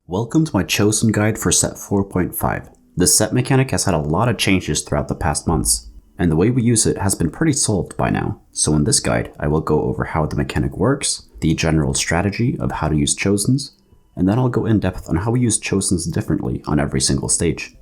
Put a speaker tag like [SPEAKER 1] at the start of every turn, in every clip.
[SPEAKER 1] Welcome to my Chosen guide for set 4.5. This set mechanic has had a lot of changes throughout the past months, and the way we use it has been pretty solved by now. So in this guide, I will go over how the mechanic works, the general strategy of how to use Chosens, and then I'll go in depth on how we use Chosens differently on every single stage.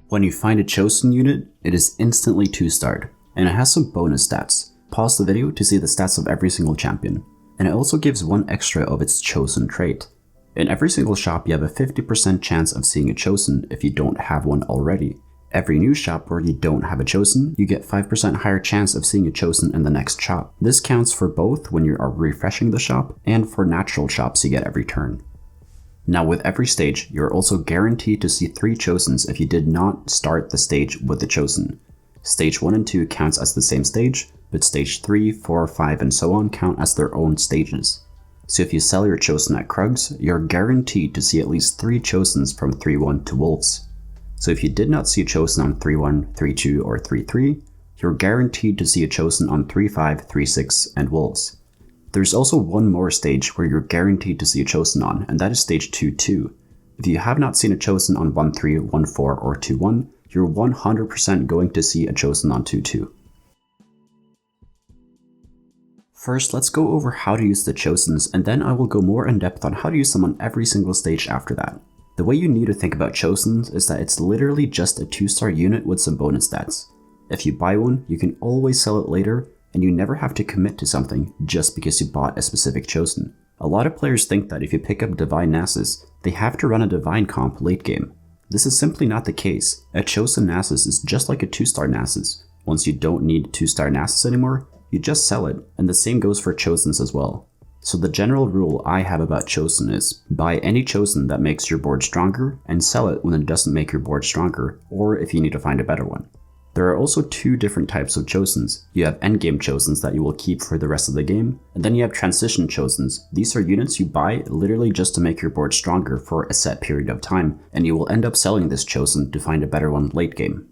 [SPEAKER 1] When you find a Chosen unit, it is instantly 2-starred, and it has some bonus stats. Pause the video to see the stats of every single champion. And it also gives one extra of its Chosen trait. In every single shop you have a 50% chance of seeing a Chosen if you don't have one already. Every new shop where you don't have a Chosen, you get 5% higher chance of seeing a Chosen in the next shop. This counts for both when you are refreshing the shop and for natural shops you get every turn. Now with every stage, you're also guaranteed to see 3 Chosens if you did not start the stage with the Chosen. Stage 1 and 2 counts as the same stage, but stage 3, 4, 5, and so on count as their own stages. So if you sell your Chosen at Krugs, you're guaranteed to see at least 3 Chosens from 3-1 to Wolves. So if you did not see a Chosen on 3-1, 3-2, or 3-3, you're guaranteed to see a Chosen on 3-5, 3-6, and Wolves. There's also one more stage where you're guaranteed to see a Chosen on, and that is stage 2-2. If you have not seen a Chosen on 1-3, 1-4, or 2-1, you're 100% going to see a Chosen on 2-2. First, let's go over how to use the Chosens, and then I will go more in depth on how to use them on every single stage after that. The way you need to think about Chosens is that it's literally just a 2-star unit with some bonus stats. If you buy one, you can always sell it later, and you never have to commit to something just because you bought a specific Chosen. A lot of players think that if you pick up Divine Nasus, they have to run a Divine comp late game. This is simply not the case. A Chosen Nasus is just like a 2-star Nasus. Once you don't need 2-star Nasus anymore, you just sell it, and the same goes for Chosens as well. So the general rule I have about Chosen is, buy any Chosen that makes your board stronger, and sell it when it doesn't make your board stronger, or if you need to find a better one. There are also 2 different types of Chosens. You have endgame Chosens that you will keep for the rest of the game, and then you have transition Chosens. These are units you buy literally just to make your board stronger for a set period of time, and you will end up selling this Chosen to find a better one late game.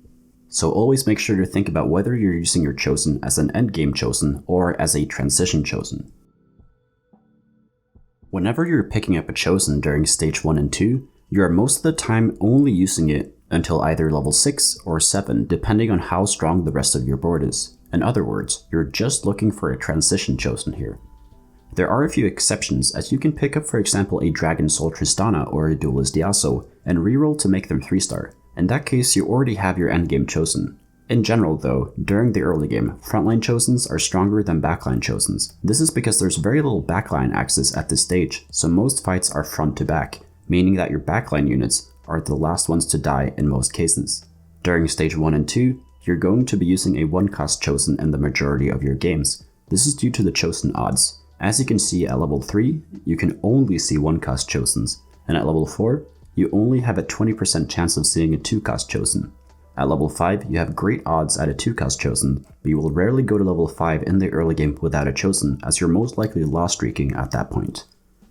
[SPEAKER 1] So always make sure to think about whether you're using your Chosen as an endgame Chosen or as a transition Chosen. Whenever you're picking up a Chosen during stage 1 and 2, you are most of the time only using it until either level 6 or 7, depending on how strong the rest of your board is. In other words, you're just looking for a transition Chosen here. There are a few exceptions, as you can pick up for example a Dragon Soul Tristana or a Duelist Yasuo and reroll to make them 3-star. In that case, you already have your endgame Chosen. In general though, during the early game, frontline Chosens are stronger than backline Chosens. This is because there's very little backline access at this stage, so most fights are front to back, meaning that your backline units are the last ones to die in most cases. During stage 1 and 2, you're going to be using a 1-cost Chosen in the majority of your games. This is due to the Chosen odds. As you can see at level 3, you can only see 1-cost Chosens, and at level 4, you only have a 20% chance of seeing a 2-cost Chosen. At level 5, you have great odds at a 2-cost Chosen, but you will rarely go to level 5 in the early game without a Chosen, as you're most likely lost streaking at that point.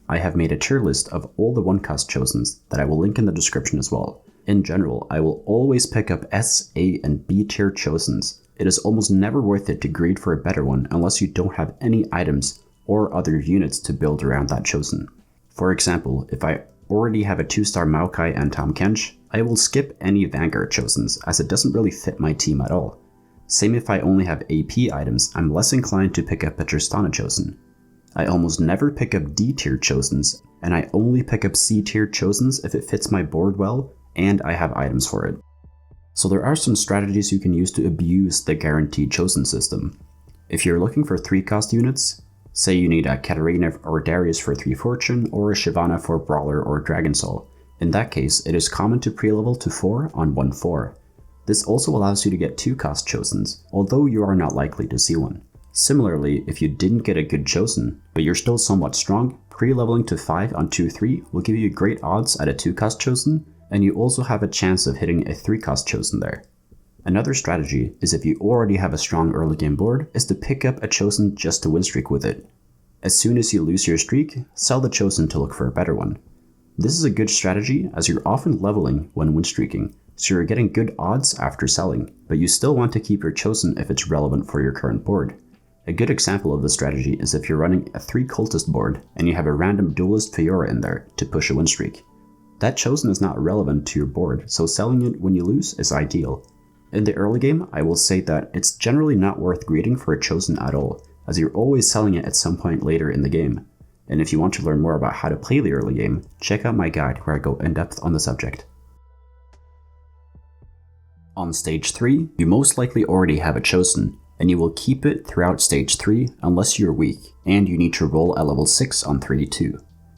[SPEAKER 1] I have made a tier list of all the 1-cost Chosens that I will link in the description as well. In general, I will always pick up S, A, and B tier Chosens. It is almost never worth it to greed for a better one unless you don't have any items or other units to build around that Chosen. For example, if I already have a 2-star Maokai and Tahm Kench, I will skip any Vanguard Chosens as it doesn't really fit my team at all. Same if I only have AP items, I'm less inclined to pick up a Tristana Chosen. I almost never pick up D tier Chosens, and I only pick up C tier Chosens if it fits my board well and I have items for it. So there are some strategies you can use to abuse the guaranteed Chosen system. If you're looking for 3-cost units, say you need a Katarina or Darius for 3 Fortune, or a Shyvana for Brawler or Dragon Soul. In that case, it is common to pre-level to 4 on 1-4. This also allows you to get 2-cost Chosens, although you are not likely to see one. Similarly, if you didn't get a good Chosen, but you're still somewhat strong, pre-leveling to 5 on 2-3 will give you great odds at a 2-cost Chosen, and you also have a chance of hitting a 3-cost Chosen there. Another strategy is, if you already have a strong early game board, is to pick up a Chosen just to win streak with it. As soon as you lose your streak, sell the Chosen to look for a better one. This is a good strategy as you're often leveling when win streaking, so you're getting good odds after selling, but you still want to keep your Chosen if it's relevant for your current board. A good example of this strategy is if you're running a 3 cultist board and you have a random duelist Fiora in there to push a win streak. That chosen is not relevant to your board, so selling it when you lose is ideal. In the early game, I will say that it's generally not worth greeting for a chosen at all, as you're always selling it at some point later in the game. And if you want to learn more about how to play the early game, check out my guide where I go in depth on the subject. On stage 3, you most likely already have a chosen, and you will keep it throughout stage 3 unless you're weak, and you need to roll at level 6 on 3 too.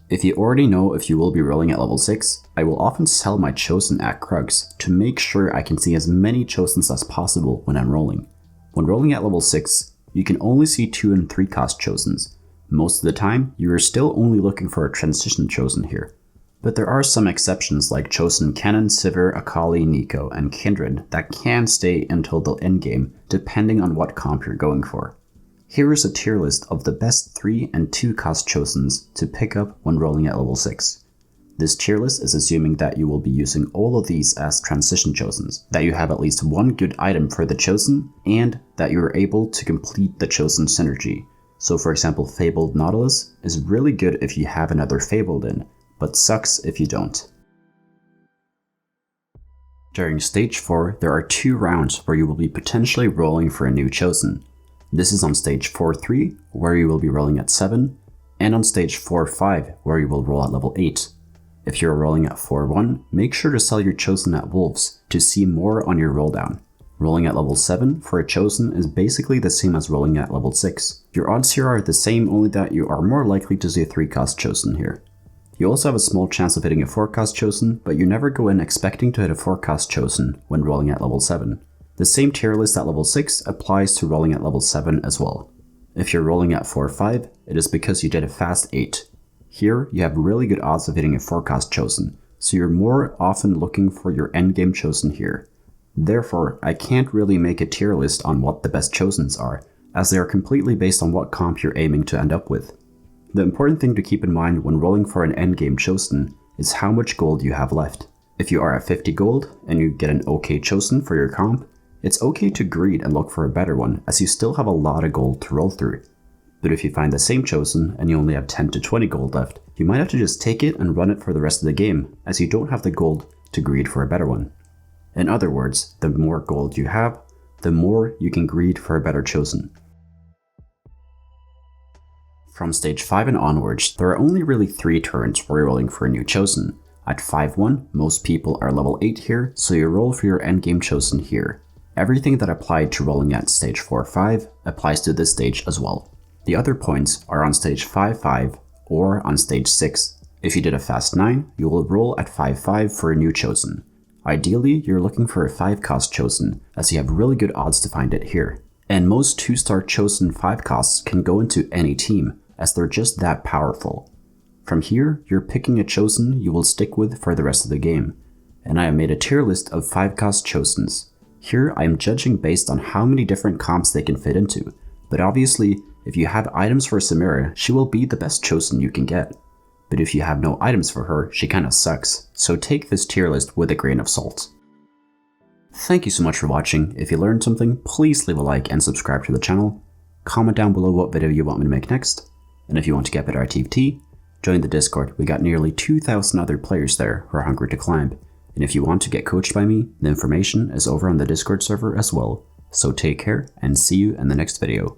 [SPEAKER 1] If you already know if you will be rolling at level 6, I will often sell my chosen at Krugs to make sure I can see as many chosens as possible when I'm rolling. When rolling at level 6, you can only see 2 and 3 cost chosens. Most of the time, you are still only looking for a transition chosen here. But there are some exceptions like chosen Kennen, Sivir, Akali, Nico, and Kindred that can stay until the endgame depending on what comp you're going for. Here is a tier list of the best 3 and 2 cost chosens to pick up when rolling at level 6. This tier list is assuming that you will be using all of these as transition chosens, that you have at least one good item for the chosen, and that you are able to complete the chosen synergy. So for example, Fabled Nautilus is really good if you have another Fabled in, but sucks if you don't. During stage 4, there are 2 rounds where you will be potentially rolling for a new chosen. This is on stage 4-3, where you will be rolling at 7, and on stage 4-5, where you will roll at level 8. If you're rolling at 4-1, make sure to sell your chosen at Wolves to see more on your roll down. Rolling at level 7 for a chosen is basically the same as rolling at level 6. Your odds here are the same, only that you are more likely to see a 3 cost chosen here. You also have a small chance of hitting a 4 cost chosen, but you never go in expecting to hit a 4 cost chosen when rolling at level 7. The same tier list at level 6 applies to rolling at level 7 as well. If you're rolling at 4-5, it is because you did a fast 8. Here, you have really good odds of hitting a 4 cost chosen, so you're more often looking for your endgame chosen here. Therefore, I can't really make a tier list on what the best chosens are, as they are completely based on what comp you're aiming to end up with. The important thing to keep in mind when rolling for an endgame chosen is how much gold you have left. If you are at 50 gold and you get an okay chosen for your comp, it's okay to greed and look for a better one, as you still have a lot of gold to roll through. But if you find the same chosen and you only have 10 to 20 gold left, you might have to just take it and run it for the rest of the game, as you don't have the gold to greed for a better one. In other words, the more gold you have, the more you can greed for a better chosen. From stage 5 and onwards, there are only really 3 turns where you're rolling for a new chosen. At 5-1, most people are level 8 here, so you roll for your endgame chosen here. Everything that applied to rolling at stage 4-5 applies to this stage as well. The other points are on stage 5-5 or on stage 6. If you did a fast 9, you will roll at 5-5 for a new chosen. Ideally, you're looking for a 5 cost chosen, as you have really good odds to find it here. And most 2-star chosen 5 costs can go into any team, as they're just that powerful. From here, you're picking a chosen you will stick with for the rest of the game. And I have made a tier list of 5 cost chosens. Here I am judging based on how many different comps they can fit into, but obviously, if you have items for Samira, she will be the best chosen you can get. But if you have no items for her, she kinda sucks, so take this tier list with a grain of salt. Thank you so much for watching. If you learned something, please leave a like and subscribe to the channel. Comment down below what video you want me to make next. And if you want to get better at TFT, join the Discord. We got nearly 2,000 other players there who are hungry to climb. And if you want to get coached by me, the information is over on the Discord server as well. So take care and see you in the next video.